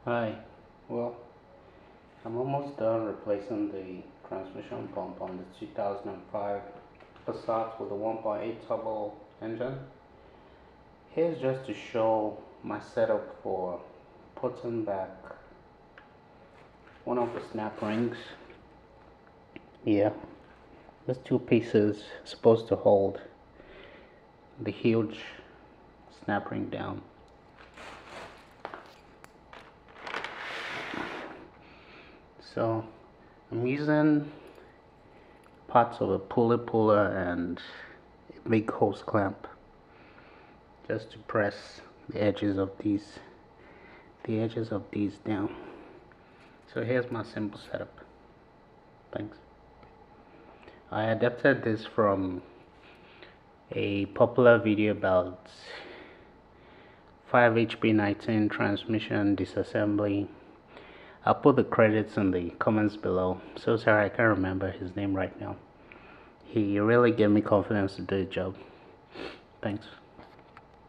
Hi, well, I'm almost done replacing the transmission pump on the 2005 Passat with a 1.8 turbo engine. Here's just to show my setup for putting back one of the snap rings. Yeah, these two pieces supposed to hold the huge snap ring down. So I'm using parts of a pulley puller and a big hose clamp just to press the edges of these down. So here's my simple setup. Thanks. I adapted this from a popular video about 5HP-19 transmission disassembly. I'll put the credits in the comments below. So sorry, I can't remember his name right now. He really gave me confidence to do the job. Thanks.